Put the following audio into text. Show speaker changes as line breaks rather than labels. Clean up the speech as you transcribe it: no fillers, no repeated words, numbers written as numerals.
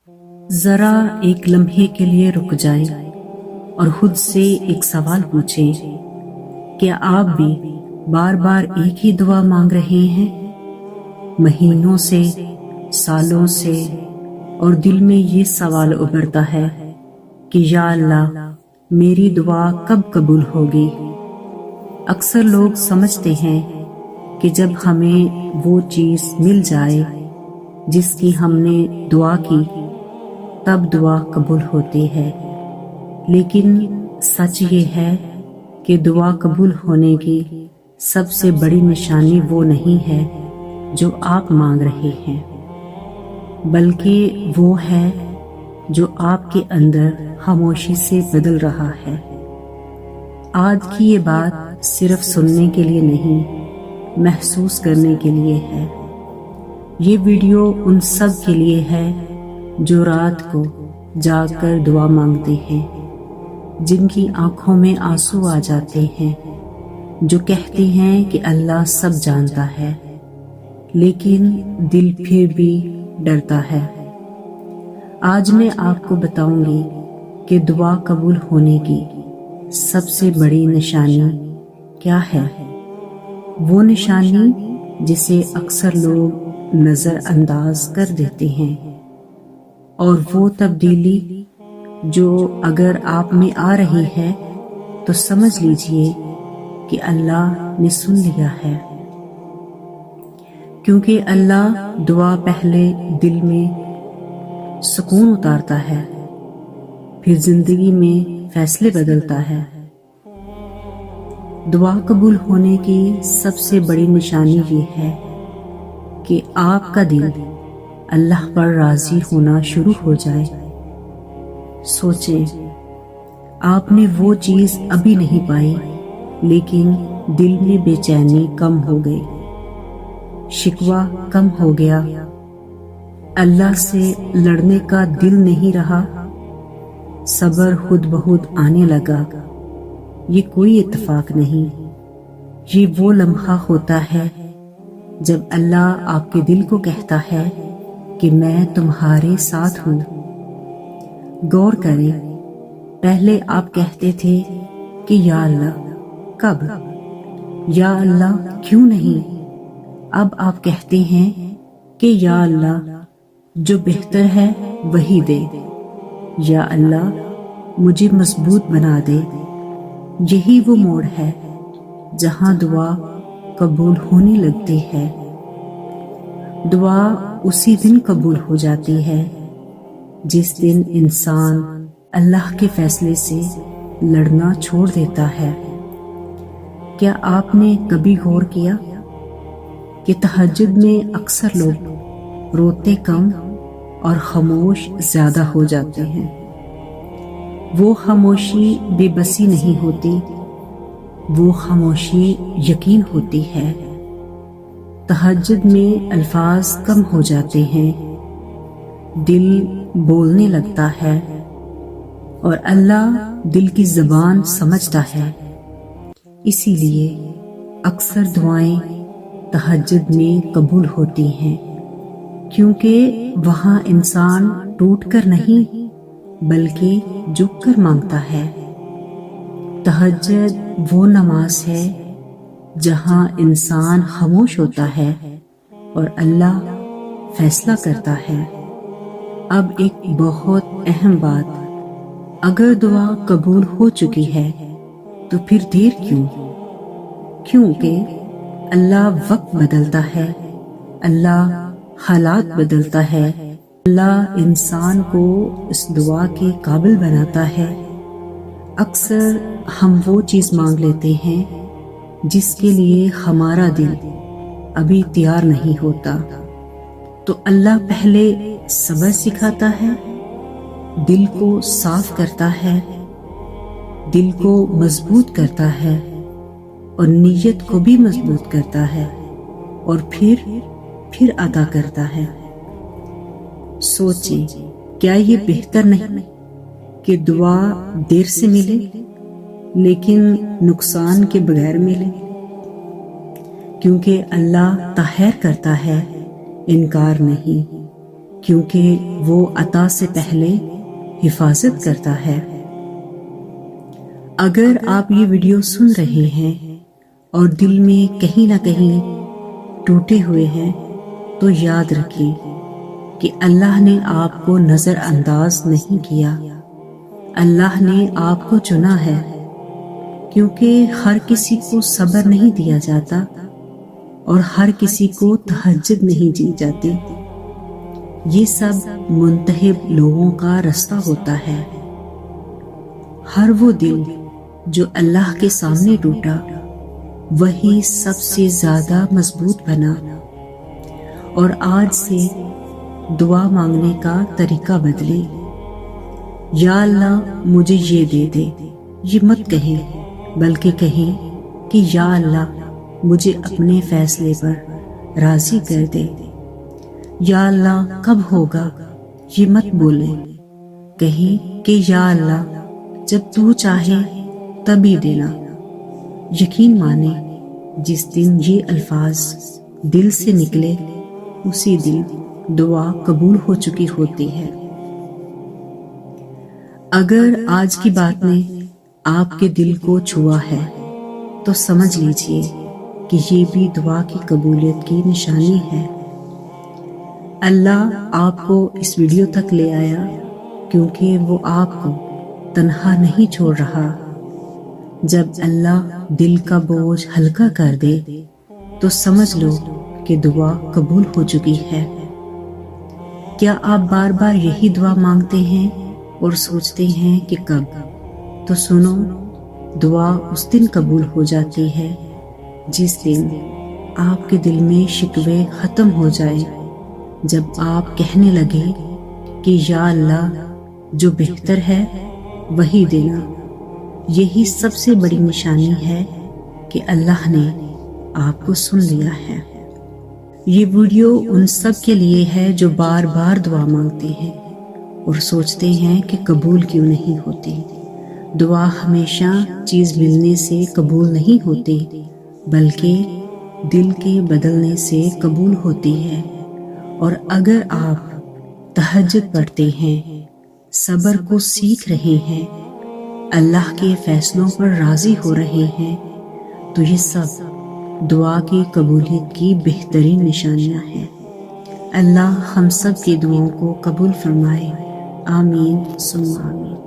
ذرا ایک لمحے کے لیے رک جائیں اور خود سے ایک سوال پوچھیں، کیا آپ بھی بار بار ایک ہی دعا مانگ رہے ہیں؟ مہینوں سے، سالوں سے، اور دل میں یہ سوال ابھرتا ہے کہ یا اللہ میری دعا کب قبول ہوگی؟ اکثر لوگ سمجھتے ہیں کہ جب ہمیں وہ چیز مل جائے جس کی ہم نے دعا کی تب دعا قبول ہوتی ہے، لیکن سچ یہ ہے کہ دعا قبول ہونے کی سب سے بڑی نشانی وہ نہیں ہے جو آپ مانگ رہے ہیں، بلکہ وہ ہے جو آپ کے اندر خاموشی سے بدل رہا ہے۔ آج کی یہ بات صرف سننے کے لیے نہیں، محسوس کرنے کے لیے ہے۔ یہ ویڈیو ان سب کے لیے ہے جو رات کو جاگ کر دعا مانگتے ہیں، جن کی آنکھوں میں آنسو آ جاتے ہیں، جو کہتے ہیں کہ اللہ سب جانتا ہے، لیکن دل پھر بھی ڈرتا ہے۔ آج میں آپ کو بتاؤں گی کہ دعا قبول ہونے کی سب سے بڑی نشانی کیا ہے، وہ نشانی جسے اکثر لوگ نظر انداز کر دیتے ہیں، اور وہ تبدیلی جو اگر آپ میں آ رہی ہے تو سمجھ لیجئے کہ اللہ نے سن لیا ہے، کیونکہ اللہ دعا پہلے دل میں سکون اتارتا ہے، پھر زندگی میں فیصلے بدلتا ہے۔ دعا قبول ہونے کی سب سے بڑی نشانی یہ ہے کہ آپ کا دل اللہ پر راضی ہونا شروع ہو جائے۔ سوچیں، آپ نے وہ چیز ابھی نہیں پائی، لیکن دل میں بے چینی کم ہو گئی، شکوہ کم ہو گیا، اللہ سے لڑنے کا دل نہیں رہا، صبر خود بخود آنے لگا۔ یہ کوئی اتفاق نہیں، یہ وہ لمحہ ہوتا ہے جب اللہ آپ کے دل کو کہتا ہے کہ میں تمہارے ساتھ ہوں۔ غور کریں، پہلے آپ کہتے تھے کہ یا اللہ کب، یا اللہ کیوں نہیں؟ اب آپ کہتے ہیں کہ یا اللہ جو بہتر ہے وہی دے، یا اللہ مجھے مضبوط بنا دے۔ یہی وہ موڑ ہے جہاں دعا قبول ہونے لگتی ہے۔ دعا اسی دن قبول ہو جاتی ہے جس دن انسان اللہ کے فیصلے سے لڑنا چھوڑ دیتا ہے۔ کیا آپ نے کبھی غور کیا کہ تہجد میں اکثر لوگ روتے کم اور خاموش زیادہ ہو جاتے ہیں؟ وہ خاموشی بے بسی نہیں ہوتی، وہ خاموشی یقین ہوتی ہے۔ تہجد میں الفاظ کم ہو جاتے ہیں، دل بولنے لگتا ہے، اور اللہ دل کی زبان سمجھتا ہے۔ اسی لیے اکثر دعائیں تہجد میں قبول ہوتی ہیں، کیونکہ وہاں انسان ٹوٹ کر نہیں بلکہ جھک کر مانگتا ہے۔ تہجد وہ نماز ہے جہاں انسان خاموش ہوتا ہے اور اللہ فیصلہ کرتا ہے۔ اب ایک بہت اہم بات، اگر دعا قبول ہو چکی ہے تو پھر دیر کیوں؟ کیونکہ اللہ وقت بدلتا ہے، اللہ حالات بدلتا ہے، اللہ انسان کو اس دعا کے قابل بناتا ہے۔ اکثر ہم وہ چیز مانگ لیتے ہیں جس کے لیے ہمارا دل ابھی تیار نہیں ہوتا، تو اللہ پہلے صبر سکھاتا ہے، دل کو صاف کرتا ہے، دل کو مضبوط کرتا ہے، اور نیت کو بھی مضبوط کرتا ہے، اور پھر عطا کرتا ہے۔ سوچیں، کیا یہ بہتر نہیں کہ دعا دیر سے ملے لیکن نقصان کے بغیر ملے؟ کیونکہ اللہ تاخیر کرتا ہے، انکار نہیں، کیونکہ وہ عطا سے پہلے حفاظت کرتا ہے۔ اگر آپ یہ ویڈیو سن رہے ہیں اور دل میں کہیں نہ کہیں ٹوٹے ہوئے ہیں تو یاد رکھیں کہ اللہ نے آپ کو نظر انداز نہیں کیا، اللہ نے آپ کو چنا ہے، کیونکہ ہر کسی کو صبر نہیں دیا جاتا اور ہر کسی کو تہجد نہیں دی جاتی۔ یہ سب منتخب لوگوں کا راستہ ہوتا ہے۔ ہر وہ دل جو اللہ کے سامنے ٹوٹا وہی سب سے زیادہ مضبوط بنا۔ اور آج سے دعا مانگنے کا طریقہ بدلے۔ یا اللہ مجھے یہ دے دے، یہ مت کہیں، بلکہ کہیں کہ یا اللہ مجھے اپنے فیصلے پر راضی کر دے۔ یا اللہ کب ہوگا یہ مت بولیں، کہیں کہ یا اللہ جب تو چاہے تبھی دینا۔ یقین مانے جس دن یہ الفاظ دل سے نکلے اسی دن دعا قبول ہو چکی ہوتی ہے۔ اگر آج کی بات نے آپ کے دل کو چھوا ہے تو سمجھ لیجئے کہ یہ بھی دعا کی قبولیت کی نشانی ہے۔ اللہ آپ کو اس ویڈیو تک لے آیا کیونکہ وہ آپ کو تنہا نہیں چھوڑ رہا۔ جب اللہ دل کا بوجھ ہلکا کر دے تو سمجھ لو کہ دعا قبول ہو چکی ہے۔ کیا آپ بار بار یہی دعا مانگتے ہیں اور سوچتے ہیں کہ کب؟ تو سنو، دعا اس دن قبول ہو جاتی ہے جس دن آپ کے دل میں شکوے ختم ہو جائے، جب آپ کہنے لگے کہ یا اللہ جو بہتر ہے وہی دینا۔ یہی سب سے بڑی نشانی ہے کہ اللہ نے آپ کو سن لیا ہے۔ یہ ویڈیو ان سب کے لیے ہے جو بار بار دعا مانگتے ہیں اور سوچتے ہیں کہ قبول کیوں نہیں ہوتی۔ دعا ہمیشہ چیز ملنے سے قبول نہیں ہوتی، بلکہ دل کے بدلنے سے قبول ہوتی ہے۔ اور اگر آپ تہجد پڑھتے ہیں، صبر کو سیکھ رہے ہیں، اللہ کے فیصلوں پر راضی ہو رہے ہیں، تو یہ سب دعا کی قبولیت کی بہترین نشانیاں ہیں۔ اللہ ہم سب کی دعاؤں کو قبول فرمائے، آمین ثم آمین۔